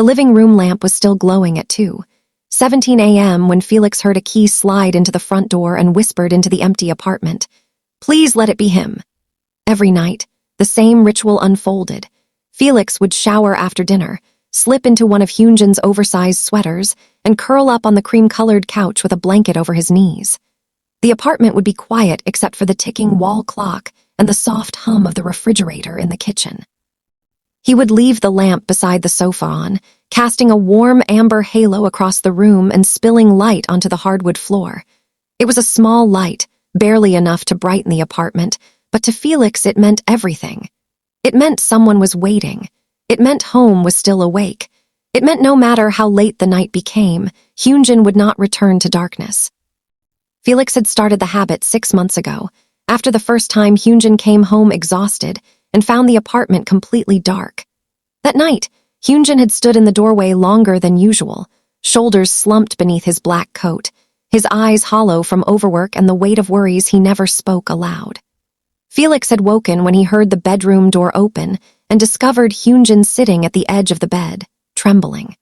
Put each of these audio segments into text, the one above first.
The living room lamp was still glowing at 2:17 a.m. when Felix heard a key slide into the front door and whispered into the empty apartment, "Please let it be him." Every night, the same ritual unfolded. Felix would shower after dinner, slip into one of Hyunjin's oversized sweaters, and curl up on the cream-colored couch with a blanket over his knees. The apartment would be quiet except for the ticking wall clock and the soft hum of the refrigerator in the kitchen. He would leave the lamp beside the sofa on, casting a warm amber halo across the room and spilling light onto the hardwood floor. It was a small light, barely enough to brighten the apartment, but to Felix it meant everything. It meant someone was waiting. It meant home was still awake. It meant no matter how late the night became, Hyunjin would not return to darkness. Felix had started the habit 6 months ago, after the first time Hyunjin came home exhausted and found the apartment completely dark. That night, Hyunjin had stood in the doorway longer than usual, shoulders slumped beneath his black coat, his eyes hollow from overwork and the weight of worries he never spoke aloud. Felix had woken when he heard the bedroom door open and discovered Hyunjin sitting at the edge of the bed, trembling.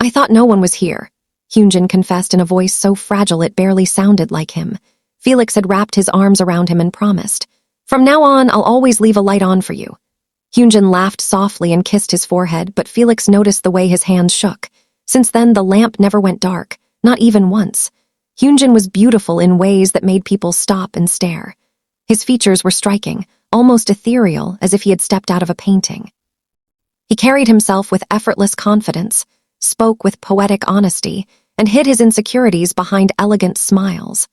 "I thought no one was here," Hyunjin confessed in a voice so fragile it barely sounded like him. Felix had wrapped his arms around him and promised, "From now on, I'll always leave a light on for you." Hyunjin laughed softly and kissed his forehead, but Felix noticed the way his hands shook. Since then, the lamp never went dark, not even once. Hyunjin was beautiful in ways that made people stop and stare. His features were striking, almost ethereal, as if he had stepped out of a painting. He carried himself with effortless confidence, spoke with poetic honesty, and hid his insecurities behind elegant smiles.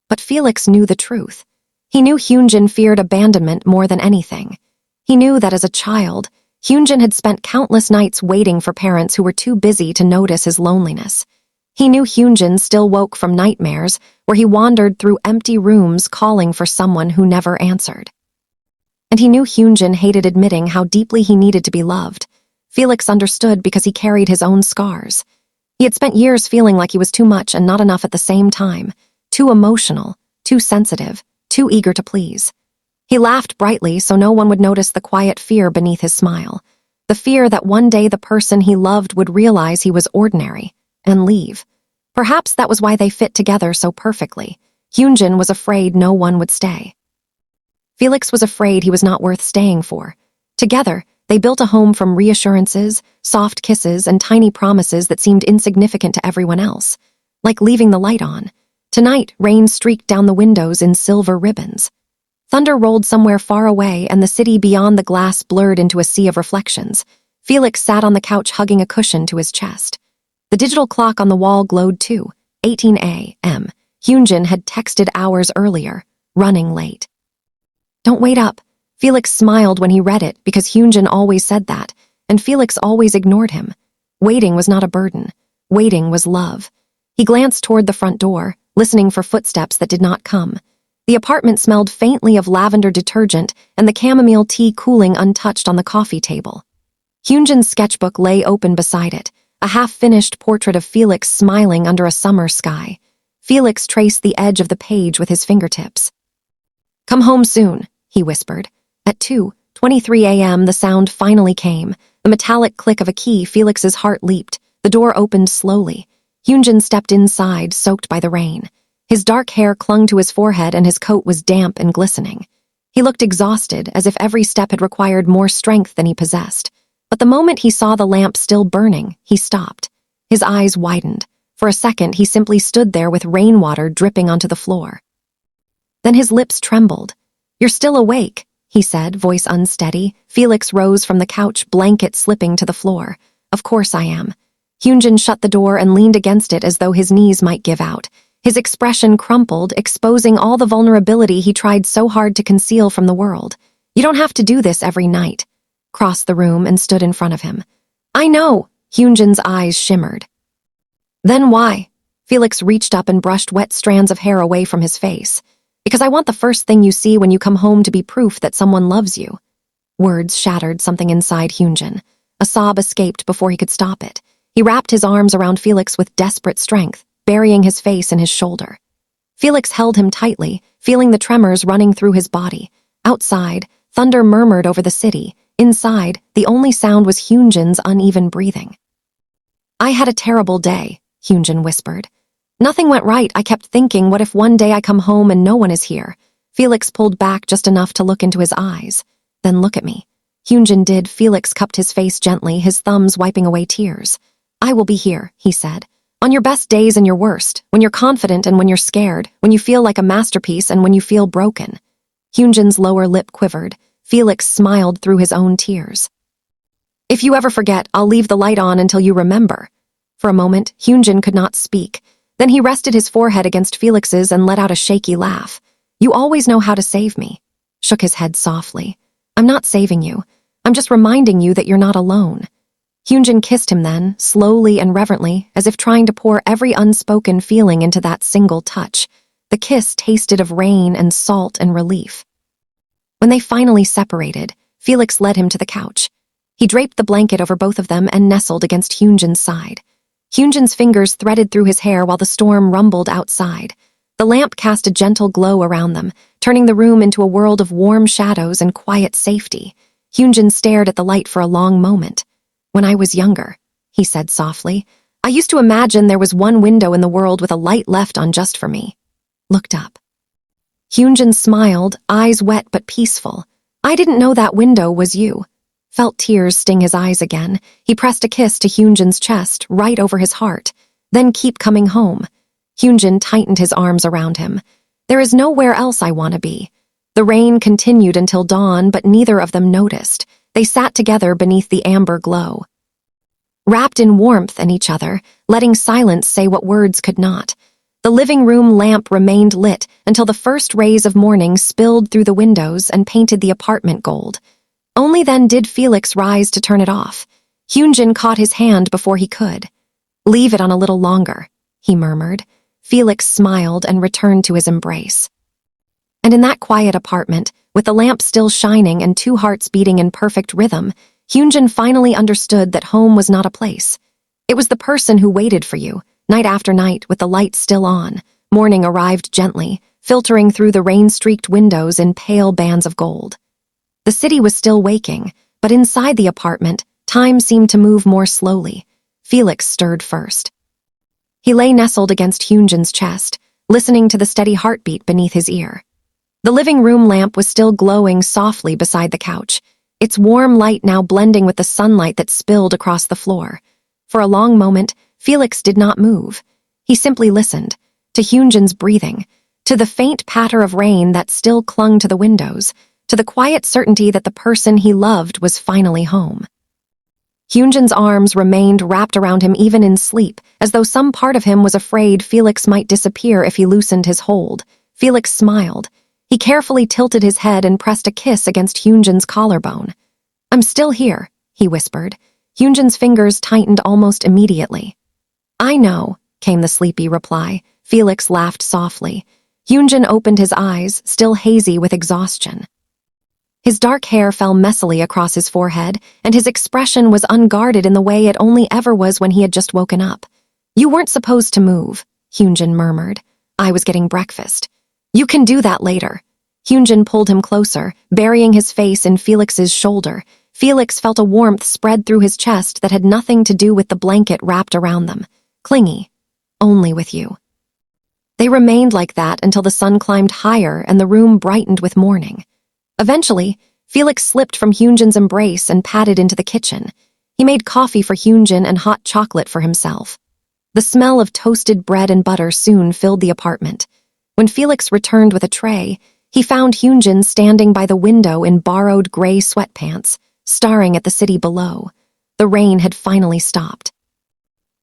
But Felix knew the truth. He knew Hyunjin feared abandonment more than anything. He knew that as a child, Hyunjin had spent countless nights waiting for parents who were too busy to notice his loneliness. He knew Hyunjin still woke from nightmares where he wandered through empty rooms calling for someone who never answered. And he knew Hyunjin hated admitting how deeply he needed to be loved. Felix understood because he carried his own scars. He had spent years feeling like he was too much and not enough at the same time, too emotional, too sensitive, too eager to please. He laughed brightly so no one would notice the quiet fear beneath his smile, the fear that one day the person he loved would realize he was ordinary and leave. Perhaps that was why they fit together so perfectly. Hyunjin was afraid no one would stay. Felix was afraid he was not worth staying for. Together, they built a home from reassurances, soft kisses, and tiny promises that seemed insignificant to everyone else, like leaving the light on. Tonight, rain streaked down the windows in silver ribbons. Thunder rolled somewhere far away, and the city beyond the glass blurred into a sea of reflections. Felix sat on the couch hugging a cushion to his chest. The digital clock on the wall glowed too, 18 a.m. Hyunjin had texted hours earlier, running late. "Don't wait up." Felix smiled when he read it because Hyunjin always said that, and Felix always ignored him. Waiting was not a burden. Waiting was love. He glanced toward the front door, listening for footsteps that did not come. The apartment smelled faintly of lavender detergent and the chamomile tea cooling untouched on the coffee table. Hyunjin's sketchbook lay open beside it, a half-finished portrait of Felix smiling under a summer sky. Felix traced the edge of the page with his fingertips. "Come home soon," he whispered. At 2:23 a.m. the sound finally came. The metallic click of a key. Felix's heart leaped. The door opened slowly. Hyunjin stepped inside, soaked by the rain. His dark hair clung to his forehead and his coat was damp and glistening. He looked exhausted, as if every step had required more strength than he possessed. But the moment he saw the lamp still burning, he stopped. His eyes widened. For a second, he simply stood there with rainwater dripping onto the floor. Then his lips trembled. "You're still awake," he said, voice unsteady. Felix rose from the couch, blanket slipping to the floor. "Of course I am." Hyunjin shut the door and leaned against it as though his knees might give out. His expression crumpled, exposing all the vulnerability he tried so hard to conceal from the world. "You don't have to do this every night." Crossed the room and stood in front of him. "I know," Hyunjin's eyes shimmered. "Then why?" Felix reached up and brushed wet strands of hair away from his face. "Because I want the first thing you see when you come home to be proof that someone loves you." Words shattered something inside Hyunjin. A sob escaped before he could stop it. He wrapped his arms around Felix with desperate strength, burying his face in his shoulder. Felix held him tightly, feeling the tremors running through his body. Outside, thunder murmured over the city. Inside, the only sound was Hyunjin's uneven breathing. I had a terrible day, Hyunjin whispered. Nothing went right. I kept thinking, what if one day I come home and no one is here? Felix pulled back just enough to look into his eyes. Then look at me. Hyunjin did. Felix cupped his face gently, his thumbs wiping away tears. I will be here, he said. On your best days and your worst, when you're confident and when you're scared, when you feel like a masterpiece and when you feel broken. Hyunjin's lower lip quivered. Felix smiled through his own tears. If you ever forget, I'll leave the light on until you remember. For a moment, Hyunjin could not speak. Then he rested his forehead against Felix's and let out a shaky laugh. You always know how to save me. Shook his head softly. I'm not saving you. I'm just reminding you that you're not alone. Hyunjin kissed him then, slowly and reverently, as if trying to pour every unspoken feeling into that single touch. The kiss tasted of rain and salt and relief. When they finally separated, Felix led him to the couch. He draped the blanket over both of them and nestled against Hyunjin's side. Hyunjin's fingers threaded through his hair while the storm rumbled outside. The lamp cast a gentle glow around them, turning the room into a world of warm shadows and quiet safety. Hyunjin stared at the light for a long moment. When I was younger, he said softly, I used to imagine there was one window in the world with a light left on just for me. Looked up. Hyunjin smiled, eyes wet but peaceful. I didn't know that window was you. Felt tears sting his eyes again. He pressed a kiss to Hyunjin's chest, right over his heart. Then keep coming home. Hyunjin tightened his arms around him. There is nowhere else I want to be. The rain continued until dawn, but neither of them noticed. They sat together beneath the amber glow, wrapped in warmth and each other, letting silence say what words could not. The living room lamp remained lit until the first rays of morning spilled through the windows and painted the apartment gold. Only then did Felix rise to turn it off. Hyunjin caught his hand before he could. Leave it on a little longer, he murmured. Felix smiled and returned to his embrace. And in that quiet apartment, with the lamp still shining and two hearts beating in perfect rhythm, Hyunjin finally understood that home was not a place. It was the person who waited for you, night after night with the light still on. Morning arrived gently, filtering through the rain-streaked windows in pale bands of gold. The city was still waking, but inside the apartment, time seemed to move more slowly. Felix stirred first. He lay nestled against Hyunjin's chest, listening to the steady heartbeat beneath his ear. The living room lamp was still glowing softly beside the couch, its warm light now blending with the sunlight that spilled across the floor. For a long moment, Felix did not move. He simply listened, to Hyunjin's breathing, to the faint patter of rain that still clung to the windows, to the quiet certainty that the person he loved was finally home. Hyunjin's arms remained wrapped around him even in sleep, as though some part of him was afraid Felix might disappear if he loosened his hold. Felix smiled. He carefully tilted his head and pressed a kiss against Hyunjin's collarbone. I'm still here, he whispered. Hyunjin's fingers tightened almost immediately. I know, came the sleepy reply. Felix laughed softly. Hyunjin opened his eyes, still hazy with exhaustion. His dark hair fell messily across his forehead, and his expression was unguarded in the way it only ever was when he had just woken up. You weren't supposed to move, Hyunjin murmured. I was getting breakfast. You can do that later. Hyunjin pulled him closer, burying his face in Felix's shoulder. Felix felt a warmth spread through his chest that had nothing to do with the blanket wrapped around them. Clingy. Only with you. They remained like that until the sun climbed higher and the room brightened with morning. Eventually, Felix slipped from Hyunjin's embrace and padded into the kitchen. He made coffee for Hyunjin and hot chocolate for himself. The smell of toasted bread and butter soon filled the apartment. When Felix returned with a tray, he found Hyunjin standing by the window in borrowed gray sweatpants, staring at the city below. The rain had finally stopped.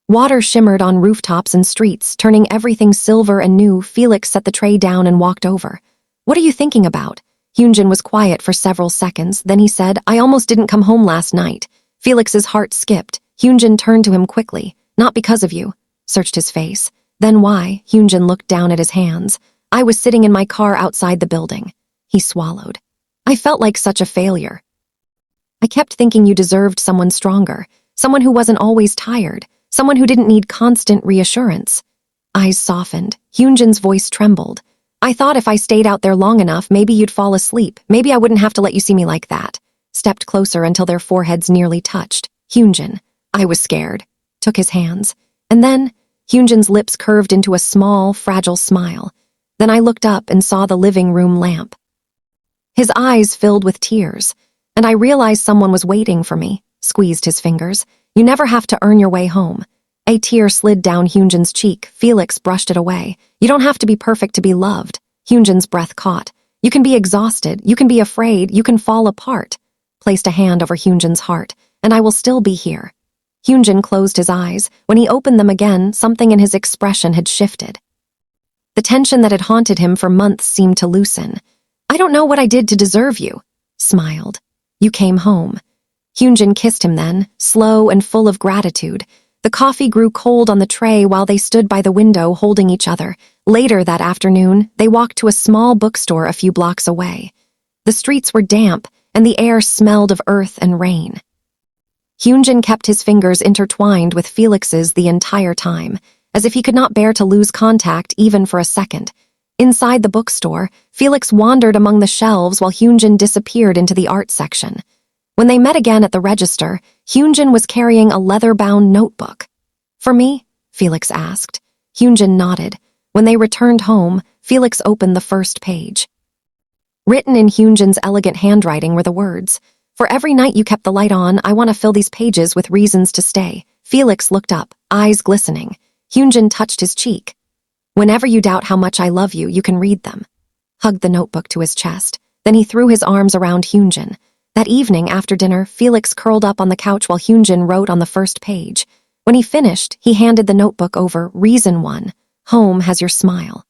Water shimmered on rooftops and streets, turning everything silver and new. Felix set the tray down and walked over. What are you thinking about? Hyunjin was quiet for several seconds, then he said, I almost didn't come home last night. Felix's heart skipped. Hyunjin turned to him quickly. Not because of you. Searched his face. Then why? Hyunjin looked down at his hands. I was sitting in my car outside the building. He swallowed. I felt like such a failure. I kept thinking you deserved someone stronger, someone who wasn't always tired, someone who didn't need constant reassurance. Eyes softened. Hyunjin's voice trembled. I thought if I stayed out there long enough, maybe you'd fall asleep. Maybe I wouldn't have to let you see me like that. Stepped closer until their foreheads nearly touched. Hyunjin. I was scared. took his hands, and then Hyunjin's lips curved into a small, fragile smile. Then I looked up and saw the living room lamp. His eyes filled with tears, and I realized someone was waiting for me, squeezed his fingers. You never have to earn your way home. A tear slid down Hyunjin's cheek. Felix brushed it away. You don't have to be perfect to be loved. Hyunjin's breath caught. You can be exhausted, you can be afraid, you can fall apart. Placed a hand over Hyunjin's heart, and I will still be here. Hyunjin closed his eyes. When he opened them again, something in his expression had shifted. The tension that had haunted him for months seemed to loosen. I don't know what I did to deserve you, smiled. You came home. Hyunjin kissed him then, slow and full of gratitude. The coffee grew cold on the tray while they stood by the window holding each other. Later that afternoon, they walked to a small bookstore a few blocks away. The streets were damp, and the air smelled of earth and rain. Hyunjin kept his fingers intertwined with Felix's the entire time, as if he could not bear to lose contact even for a second. Inside the bookstore, Felix wandered among the shelves while Hyunjin disappeared into the art section. When they met again at the register, Hyunjin was carrying a leather-bound notebook. For me? Felix asked. Hyunjin nodded. When they returned home, Felix opened the first page. Written in Hyunjin's elegant handwriting were the words, "For every night you kept the light on, I want to fill these pages with reasons to stay." Felix looked up, eyes glistening. Hyunjin touched his cheek. "Whenever you doubt how much I love you, you can read them." Hugged the notebook to his chest. Then he threw his arms around Hyunjin. That evening, after dinner, Felix curled up on the couch while Hyunjin wrote on the first page. When he finished, he handed the notebook over. Reason 1. Home has your smile.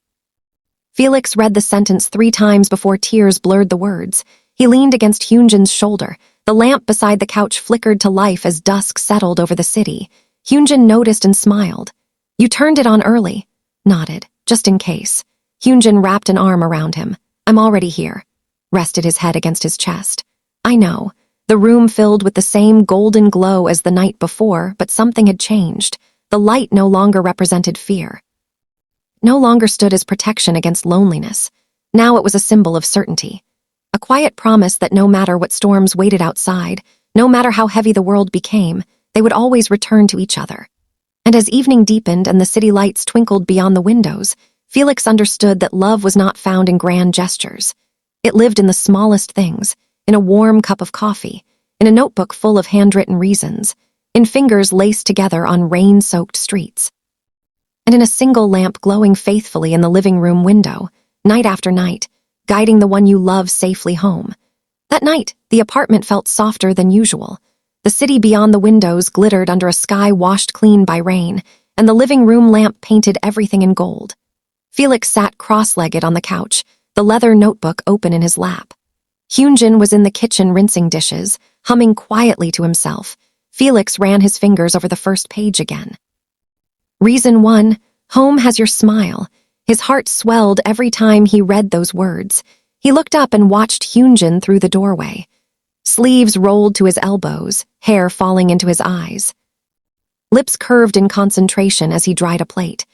Felix read the sentence 3 times before tears blurred the words. He leaned against Hyunjin's shoulder. The lamp beside the couch flickered to life as dusk settled over the city. Hyunjin noticed and smiled. "You turned it on early." Nodded, just in case. Hyunjin wrapped an arm around him. "I'm already here." Rested his head against his chest. "I know." The room filled with the same golden glow as the night before, but something had changed. The light no longer represented fear. No longer stood as protection against loneliness. Now it was a symbol of certainty. A quiet promise that no matter what storms waited outside, no matter how heavy the world became, they would always return to each other. And as evening deepened and the city lights twinkled beyond the windows, Felix understood that love was not found in grand gestures. It lived in the smallest things, in a warm cup of coffee, in a notebook full of handwritten reasons, in fingers laced together on rain-soaked streets, and in a single lamp glowing faithfully in the living room window, night after night, guiding the one you love safely home. That night, the apartment felt softer than usual. The city beyond the windows glittered under a sky washed clean by rain, and the living room lamp painted everything in gold. Felix sat cross-legged on the couch, the leather notebook open in his lap. Hyunjin was in the kitchen rinsing dishes, humming quietly to himself. Felix ran his fingers over the first page again. Reason 1, home has your smile. His heart swelled every time he read those words. He looked up and watched Hyunjin through the doorway. Sleeves rolled to his elbows, hair falling into his eyes. Lips curved in concentration as he dried a plate.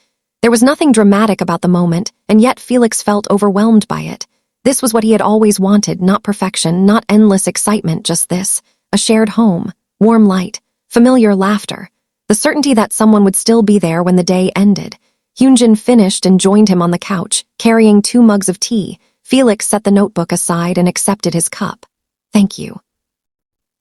There was nothing dramatic about the moment, and yet Felix felt overwhelmed by it. This was what he had always wanted, not perfection, not endless excitement, just this. A shared home, warm light, familiar laughter. The certainty that someone would still be there when the day ended. Hyunjin finished and joined him on the couch, carrying 2 mugs of tea. Felix set the notebook aside and accepted his cup. "Thank you."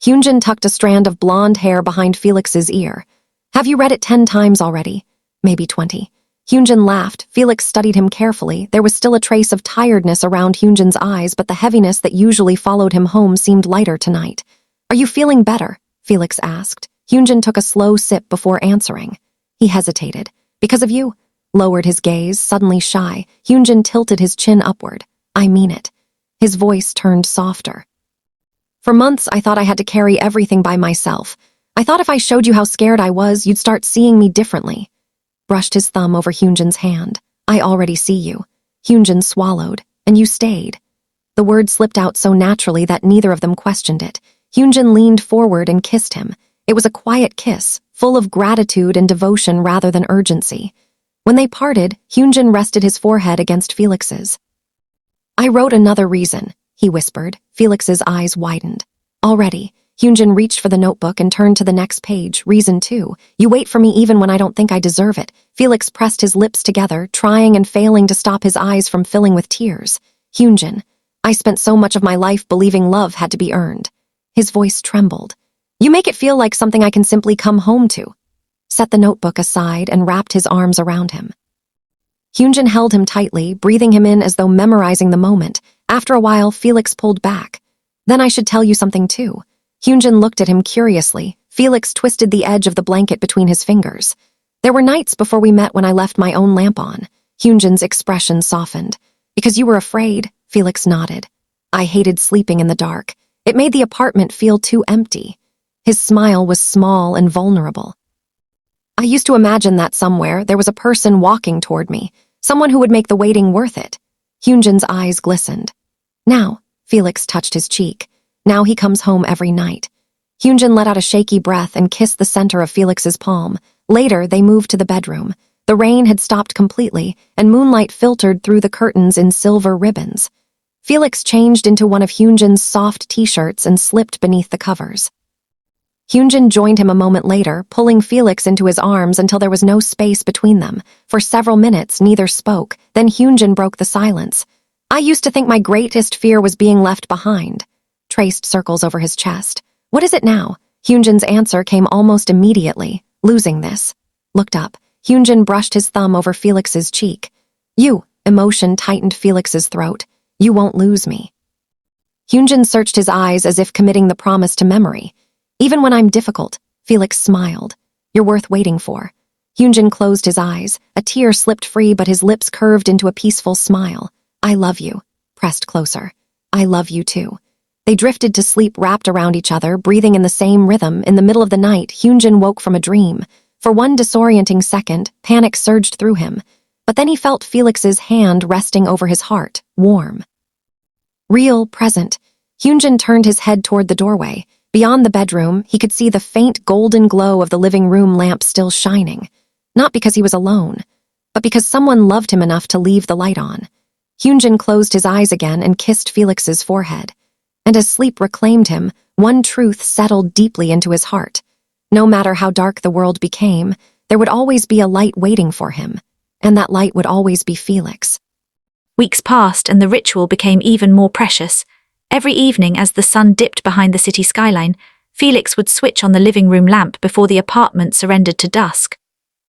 Hyunjin tucked a strand of blonde hair behind Felix's ear. "Have you read it 10 times already?" "Maybe 20. Hyunjin laughed. Felix studied him carefully. There was still a trace of tiredness around Hyunjin's eyes, but the heaviness that usually followed him home seemed lighter tonight. "Are you feeling better?" Felix asked. Hyunjin took a slow sip before answering. He hesitated. "Because of you?" Lowered his gaze, suddenly shy. Hyunjin tilted his chin upward. "I mean it." His voice turned softer. "For months, I thought I had to carry everything by myself. I thought if I showed you how scared I was, you'd start seeing me differently." Brushed his thumb over Hyunjin's hand. "I already see you." Hyunjin swallowed. "And you stayed." The word slipped out so naturally that neither of them questioned it. Hyunjin leaned forward and kissed him. It was a quiet kiss, full of gratitude and devotion rather than urgency. When they parted, Hyunjin rested his forehead against Felix's. "I wrote another reason," he whispered. Felix's eyes widened. "Already." Hyunjin reached for the notebook and turned to the next page. Reason 2. You wait for me even when I don't think I deserve it. Felix pressed his lips together, trying and failing to stop his eyes from filling with tears. Hyunjin, I spent so much of my life believing love had to be earned. His voice trembled. You make it feel like something I can simply come home to. Set the notebook aside and wrapped his arms around him. Hyunjin held him tightly, breathing him in as though memorizing the moment. After a while, Felix pulled back. Then I should tell you something too. Hyunjin looked at him curiously. Felix twisted the edge of the blanket between his fingers. There were nights before we met when I left my own lamp on. Hyunjin's expression softened. Because you were afraid, Felix nodded. I hated sleeping in the dark. It made the apartment feel too empty. His smile was small and vulnerable. I used to imagine that somewhere there was a person walking toward me, someone who would make the waiting worth it. Hyunjin's eyes glistened. Now, Felix touched his cheek. Now he comes home every night. Hyunjin let out a shaky breath and kissed the center of Felix's palm. Later, they moved to the bedroom. The rain had stopped completely, and moonlight filtered through the curtains in silver ribbons. Felix changed into one of Hyunjin's soft t-shirts and slipped beneath the covers. Hyunjin joined him a moment later, pulling Felix into his arms until there was no space between them. For several minutes, neither spoke. Then Hyunjin broke the silence. I used to think my greatest fear was being left behind. Traced circles over his chest. What is it now? Hyunjin's answer came almost immediately. Losing this. Looked up. Hyunjin brushed his thumb over Felix's cheek. You. Emotion tightened Felix's throat. You won't lose me. Hyunjin searched his eyes as if committing the promise to memory. Even when I'm difficult, Felix smiled. You're worth waiting for. Hyunjin closed his eyes. A tear slipped free, but his lips curved into a peaceful smile. I love you. Pressed closer. I love you too. They drifted to sleep wrapped around each other, breathing in the same rhythm. In the middle of the night, Hyunjin woke from a dream. For one disorienting second, panic surged through him. But then he felt Felix's hand resting over his heart, warm. Real, present. Hyunjin turned his head toward the doorway. Beyond the bedroom, he could see the faint golden glow of the living room lamp still shining. Not because he was alone, but because someone loved him enough to leave the light on. Hyunjin closed his eyes again and kissed Felix's forehead. And as sleep reclaimed him, one truth settled deeply into his heart. No matter how dark the world became, there would always be a light waiting for him. And that light would always be Felix. Weeks passed and the ritual became even more precious. Every evening as the sun dipped behind the city skyline, Felix would switch on the living room lamp before the apartment surrendered to dusk.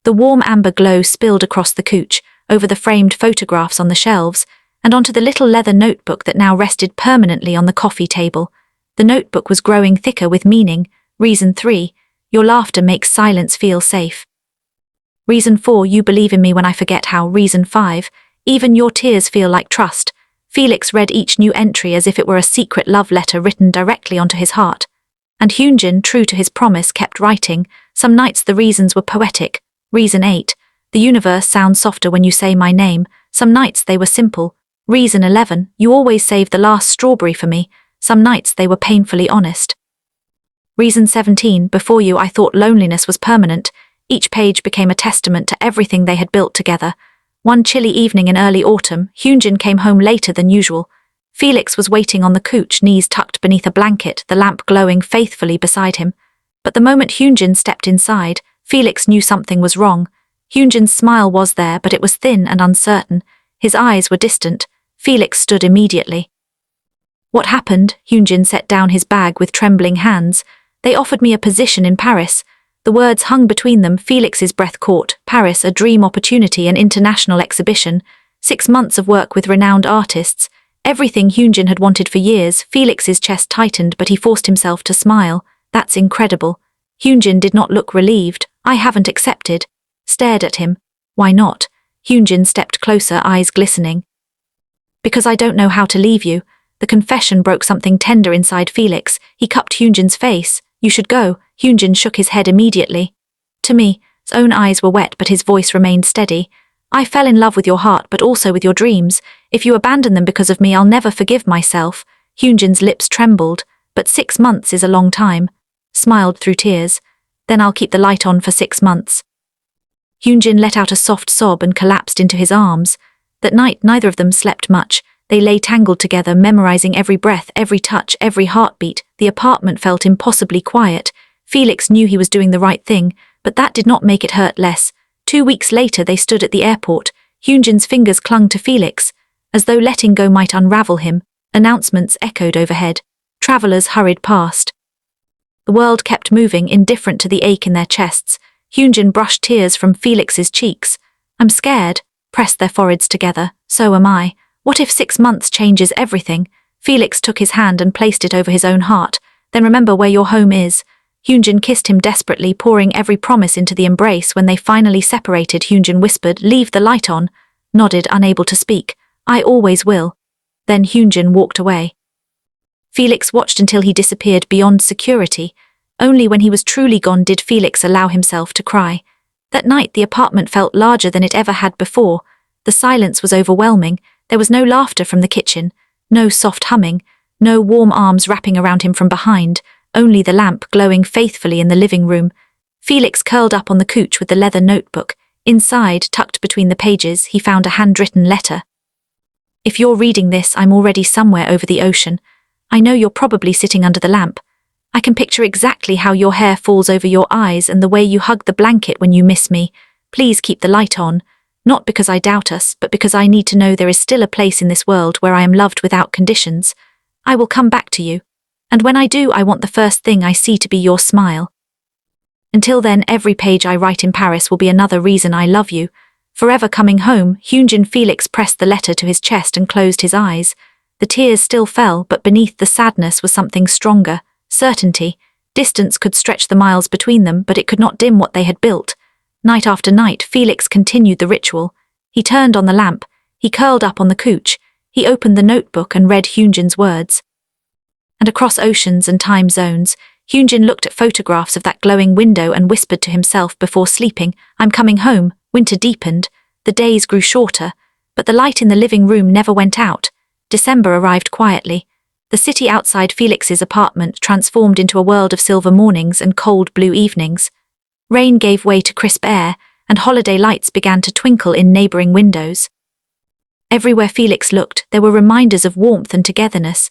The warm amber glow spilled across the couch, over the framed photographs on the shelves, and onto the little leather notebook that now rested permanently on the coffee table. The notebook was growing thicker with meaning. Reason 3, your laughter makes silence feel safe. Reason 4, you believe in me when I forget how. Reason 5, even your tears feel like trust. Felix read each new entry as if it were a secret love letter written directly onto his heart. And Hyunjin, true to his promise, kept writing. Some nights the reasons were poetic. Reason 8, the universe sounds softer when you say my name. Some nights they were simple. Reason 11, you always save the last strawberry for me. Some nights they were painfully honest. Reason 17, before you I thought loneliness was permanent. Each page became a testament to everything they had built together. One chilly evening in early autumn, Hyunjin came home later than usual. Felix was waiting on the couch, knees tucked beneath a blanket, the lamp glowing faithfully beside him. But the moment Hyunjin stepped inside, Felix knew something was wrong. Hyunjin's smile was there, but it was thin and uncertain. His eyes were distant. Felix stood immediately. What happened? Hyunjin set down his bag with trembling hands. They offered me a position in Paris. The words hung between them. Felix's breath caught. Paris, a dream opportunity, an international exhibition. 6 months of work with renowned artists. Everything Hyunjin had wanted for years. Felix's chest tightened, but he forced himself to smile. That's incredible. Hyunjin did not look relieved. I haven't accepted. Stared at him. Why not? Hyunjin stepped closer, eyes glistening. Because I don't know how to leave you. The confession broke something tender inside Felix. He cupped Hyunjin's face. You should go. Hyunjin shook his head immediately. To me, his own eyes were wet, but his voice remained steady. I fell in love with your heart, but also with your dreams. If you abandon them because of me, I'll never forgive myself. Hyunjin's lips trembled, but 6 months is a long time. Smiled through tears. Then I'll keep the light on for 6 months. Hyunjin let out a soft sob and collapsed into his arms. That night, neither of them slept much. They lay tangled together, memorizing every breath, every touch, every heartbeat. The apartment felt impossibly quiet. Felix knew he was doing the right thing, but that did not make it hurt less. 2 weeks later they stood at the airport. Hyunjin's fingers clung to Felix. As though letting go might unravel him, announcements echoed overhead. Travelers hurried past. The world kept moving, indifferent to the ache in their chests. Hyunjin brushed tears from Felix's cheeks. "I'm scared," pressed their foreheads together. "So am I. What if 6 months changes everything?" Felix took his hand and placed it over his own heart. "Then remember where your home is." Hyunjin kissed him desperately, pouring every promise into the embrace. When they finally separated, Hyunjin whispered, "Leave the light on," nodded, unable to speak. "I always will." Then Hyunjin walked away. Felix watched until he disappeared beyond security. Only when he was truly gone did Felix allow himself to cry. That night the apartment felt larger than it ever had before. The silence was overwhelming. There was no laughter from the kitchen, no soft humming, no warm arms wrapping around him from behind, only the lamp glowing faithfully in the living room. Felix curled up on the couch with the leather notebook. Inside, tucked between the pages, he found a handwritten letter. "If you're reading this, I'm already somewhere over the ocean. I know you're probably sitting under the lamp. I can picture exactly how your hair falls over your eyes and the way you hug the blanket when you miss me. Please keep the light on. Not because I doubt us, but because I need to know there is still a place in this world where I am loved without conditions. I will come back to you. And when I do, I want the first thing I see to be your smile. Until then, every page I write in Paris will be another reason I love you. Forever coming home." Hyunjin. Felix pressed the letter to his chest and closed his eyes. The tears still fell, but beneath the sadness was something stronger. Certainty. Distance could stretch the miles between them, but it could not dim what they had built. Night after night, Felix continued the ritual. He turned on the lamp. He curled up on the couch. He opened the notebook and read Hyunjin's words. And across oceans and time zones, Hyunjin looked at photographs of that glowing window and whispered to himself before sleeping, "I'm coming home." Winter deepened. The days grew shorter, but the light in the living room never went out. December arrived quietly. The city outside Felix's apartment transformed into a world of silver mornings and cold blue evenings. Rain gave way to crisp air, and holiday lights began to twinkle in neighboring windows. Everywhere Felix looked, there were reminders of warmth and togetherness.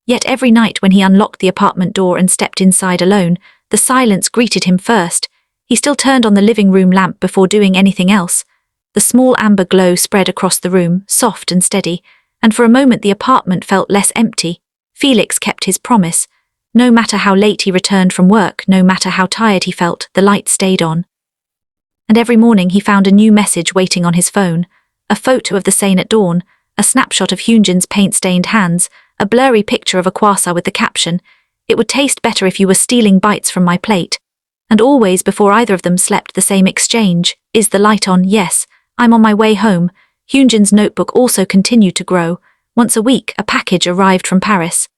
Yet every night when he unlocked the apartment door and stepped inside alone, the silence greeted him first. He still turned on the living room lamp before doing anything else. The small amber glow spread across the room, soft and steady, and for a moment the apartment felt less empty. Felix kept his promise. No matter how late he returned from work, no matter how tired he felt, the light stayed on. And every morning he found a new message waiting on his phone. A photo of the Seine at dawn, a snapshot of Hyunjin's paint-stained hands, a blurry picture of a croissant with the caption, "It would taste better if you were stealing bites from my plate." And always before either of them slept, the same exchange, "Is the light on?" "Yes, I'm on my way home." Hyunjin's notebook also continued to grow. Once a week, a package arrived from Paris.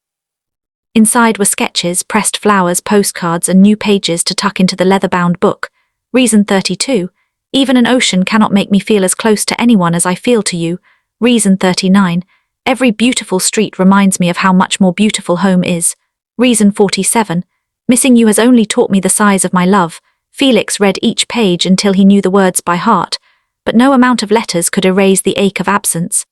Inside were sketches, pressed flowers, postcards, and new pages to tuck into the leather-bound book. Reason 32. Even an ocean cannot make me feel as close to anyone as I feel to you. Reason 39. Every beautiful street reminds me of how much more beautiful home is. Reason 47. Missing you has only taught me the size of my love. Felix read each page until he knew the words by heart, but no amount of letters could erase the ache of absence.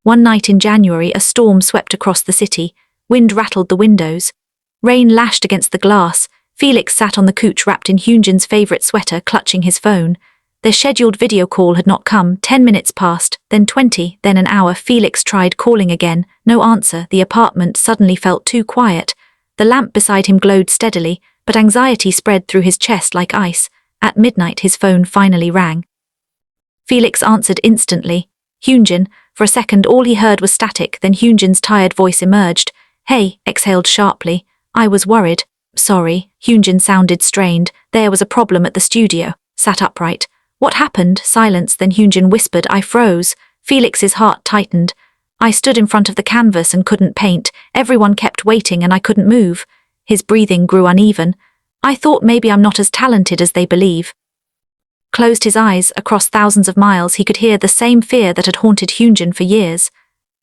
One night in January, a storm swept across the city. Wind rattled the windows. Rain lashed against the glass. Felix sat on the couch wrapped in Hyunjin's favorite sweater, clutching his phone. Their scheduled video call had not come. 10 minutes passed, then 20, then an hour. Felix tried calling again. No answer. The apartment suddenly felt too quiet. The lamp beside him glowed steadily, but anxiety spread through his chest like ice. At midnight his phone finally rang. Felix answered instantly. Hyunjin. For a second all he heard was static, then Hyunjin's tired voice emerged. "Hey," exhaled sharply. "I was worried." "Sorry." Hyunjin sounded strained. "There was a problem at the studio." Sat upright. "What happened?" Silence, then Hyunjin whispered. "I froze." Felix's heart tightened. "I stood in front of the canvas and couldn't paint. Everyone kept waiting and I couldn't move." His breathing grew uneven. "I thought maybe I'm not as talented as they believe." Closed his eyes. Across thousands of miles he could hear the same fear that had haunted Hyunjin for years.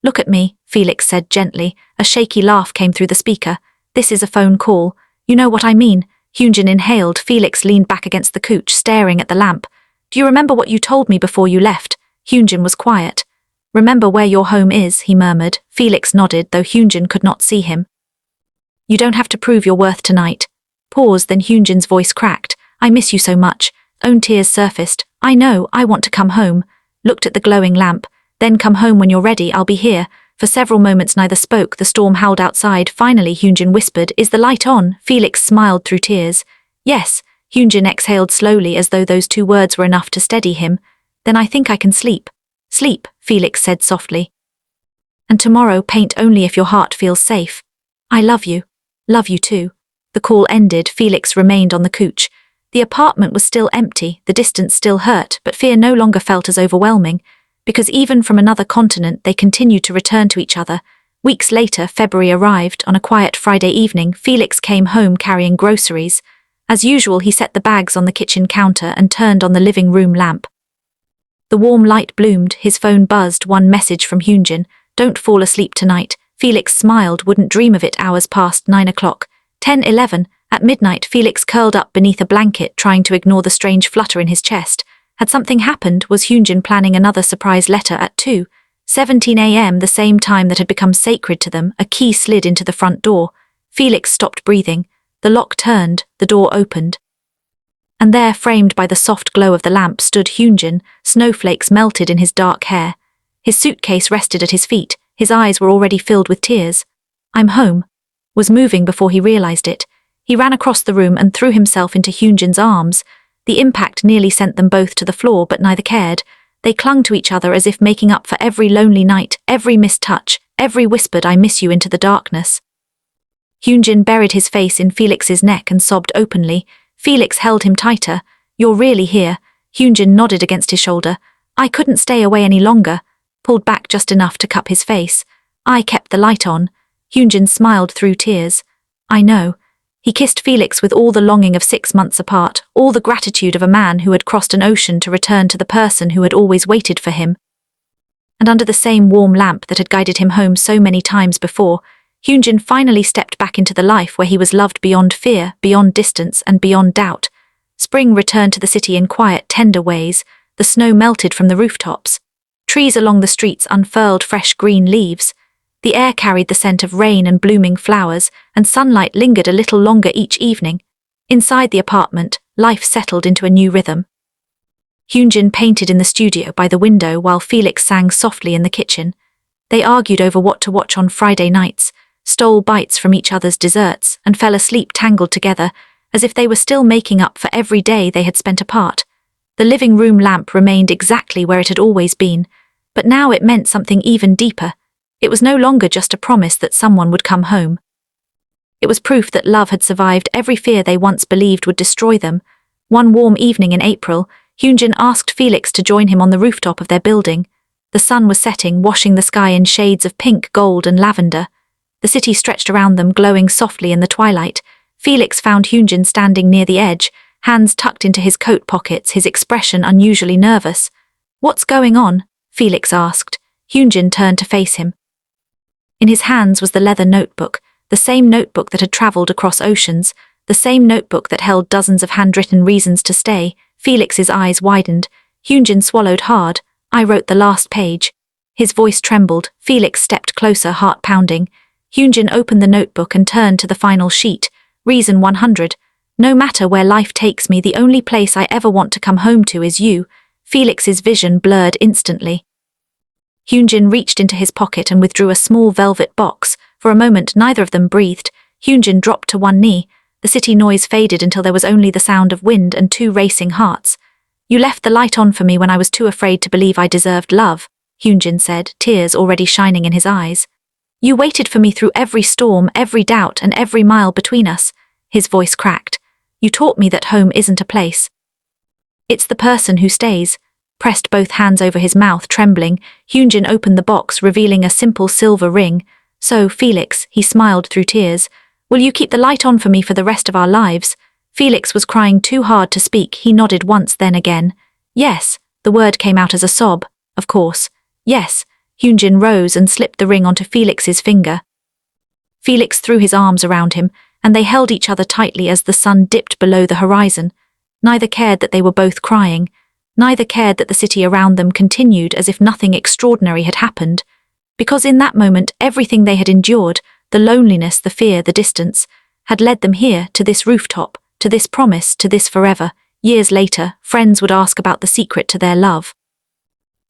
"Look at me," Felix said gently. A shaky laugh came through the speaker. "This is a phone call. You know what I mean." Hyunjin inhaled. Felix leaned back against the couch, staring at the lamp. "Do you remember what you told me before you left?" Hyunjin was quiet. Remember where your home is, he murmured. Felix nodded, though Hyunjin could not see him. You don't have to prove your worth tonight. Pause, then Hyunjin's voice cracked. I miss you so much. Own tears surfaced. I know, I want to come home. Looked at the glowing lamp. Then come home when you're ready, I'll be here. For several moments neither spoke, the storm howled outside. Finally Hyunjin whispered, Is the light on? Felix smiled through tears. Yes. Hyunjin exhaled slowly as though those two words were enough to steady him. Then I think I can sleep. Sleep, Felix said softly. And tomorrow paint only if your heart feels safe. I love you. Love you too. The call ended, Felix remained on the couch. The apartment was still empty, the distance still hurt, but fear no longer felt as overwhelming, because even from another continent they continued to return to each other. Weeks later, February arrived. On a quiet Friday evening, Felix came home carrying groceries. As usual, he set the bags on the kitchen counter and turned on the living room lamp. The warm light bloomed, his phone buzzed, one message from Hyunjin. Don't fall asleep tonight. Felix smiled, wouldn't dream of it. Hours past 9 o'clock. 10:11. At midnight, Felix curled up beneath a blanket, trying to ignore the strange flutter in his chest. Had something happened? Was Hyunjin planning another surprise letter at 2:17 a.m., the same time that had become sacred to them? A key slid into the front door. Felix stopped breathing. The lock turned, the door opened. And there, framed by the soft glow of the lamp, stood Hyunjin, snowflakes melted in his dark hair. His suitcase rested at his feet, his eyes were already filled with tears. I'm home. Was moving before he realized it. He ran across the room and threw himself into Hyunjin's arms. The impact nearly sent them both to the floor, but neither cared. They clung to each other as if making up for every lonely night, every missed touch, every whispered I miss you into the darkness. Hyunjin buried his face in Felix's neck and sobbed openly. Felix held him tighter. You're really here? Hyunjin nodded against his shoulder. I couldn't stay away any longer. Pulled back just enough to cup his face. I kept the light on. Hyunjin smiled through tears. I know. He kissed Felix with all the longing of 6 months apart, all the gratitude of a man who had crossed an ocean to return to the person who had always waited for him. And under the same warm lamp that had guided him home so many times before, Hyunjin finally stepped back into the life where he was loved beyond fear, beyond distance, and beyond doubt. Spring returned to the city in quiet, tender ways. The snow melted from the rooftops. Trees along the streets unfurled fresh green leaves. The air carried the scent of rain and blooming flowers, and sunlight lingered a little longer each evening. Inside the apartment, life settled into a new rhythm. Hyunjin painted in the studio by the window while Felix sang softly in the kitchen. They argued over what to watch on Friday nights, stole bites from each other's desserts, and fell asleep tangled together, as if they were still making up for every day they had spent apart. The living room lamp remained exactly where it had always been, but now it meant something even deeper. It was no longer just a promise that someone would come home. It was proof that love had survived every fear they once believed would destroy them. One warm evening in April, Hyunjin asked Felix to join him on the rooftop of their building. The sun was setting, washing the sky in shades of pink, gold, and lavender. The city stretched around them, glowing softly in the twilight. Felix found Hyunjin standing near the edge, hands tucked into his coat pockets, his expression unusually nervous. What's going on? Felix asked. Hyunjin turned to face him. In his hands was the leather notebook, the same notebook that had travelled across oceans, the same notebook that held dozens of handwritten reasons to stay. Felix's eyes widened. Hyunjin swallowed hard. I wrote the last page. His voice trembled. Felix stepped closer, heart pounding. Hyunjin opened the notebook and turned to the final sheet. Reason 100. No matter where life takes me, the only place I ever want to come home to is you. Felix's vision blurred instantly. Hyunjin reached into his pocket and withdrew a small velvet box. For a moment, neither of them breathed. Hyunjin dropped to one knee. The city noise faded until there was only the sound of wind and two racing hearts. You left the light on for me when I was too afraid to believe I deserved love, Hyunjin said, tears already shining in his eyes. You waited for me through every storm, every doubt, and every mile between us. His voice cracked. You taught me that home isn't a place. It's the person who stays. Pressed both hands over his mouth, trembling, Hyunjin opened the box, revealing a simple silver ring. So, Felix, he smiled through tears, will you keep the light on for me for the rest of our lives? Felix was crying too hard to speak. He nodded once, then again. Yes, the word came out as a sob. Of course. Yes. Hyunjin rose and slipped the ring onto Felix's finger. Felix threw his arms around him, and they held each other tightly as the sun dipped below the horizon. Neither cared that they were both crying. Neither cared that the city around them continued as if nothing extraordinary had happened, because in that moment everything they had endured, the loneliness, the fear, the distance, had led them here, to this rooftop, to this promise, to this forever. Years later, friends would ask about the secret to their love.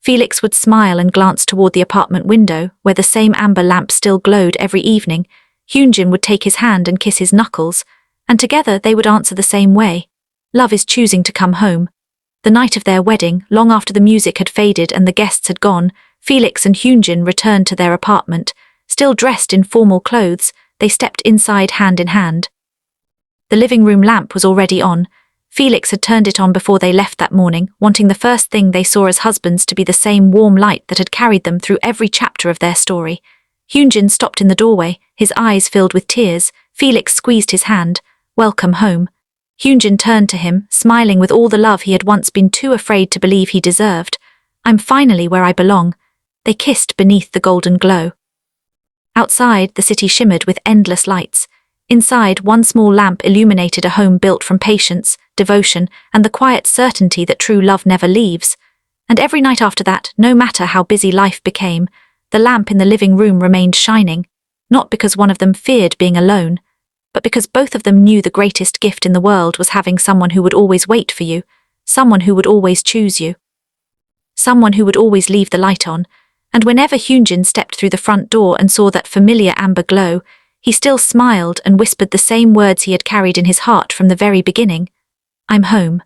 Felix would smile and glance toward the apartment window, where the same amber lamp still glowed every evening. Hyunjin would take his hand and kiss his knuckles, and together they would answer the same way. Love is choosing to come home. The night of their wedding, long after the music had faded and the guests had gone, Felix and Hyunjin returned to their apartment. Still dressed in formal clothes, they stepped inside hand in hand. The living room lamp was already on. Felix had turned it on before they left that morning, wanting the first thing they saw as husbands to be the same warm light that had carried them through every chapter of their story. Hyunjin stopped in the doorway, his eyes filled with tears. Felix squeezed his hand. "Welcome home." Hyunjin turned to him, smiling with all the love he had once been too afraid to believe he deserved. "I'm finally where I belong." They kissed beneath the golden glow. Outside, the city shimmered with endless lights. Inside, one small lamp illuminated a home built from patience, devotion, and the quiet certainty that true love never leaves. And every night after that, no matter how busy life became, the lamp in the living room remained shining, not because one of them feared being alone, but because both of them knew the greatest gift in the world was having someone who would always wait for you, someone who would always choose you, someone who would always leave the light on. And whenever Hyunjin stepped through the front door and saw that familiar amber glow, he still smiled and whispered the same words he had carried in his heart from the very beginning. "I'm home."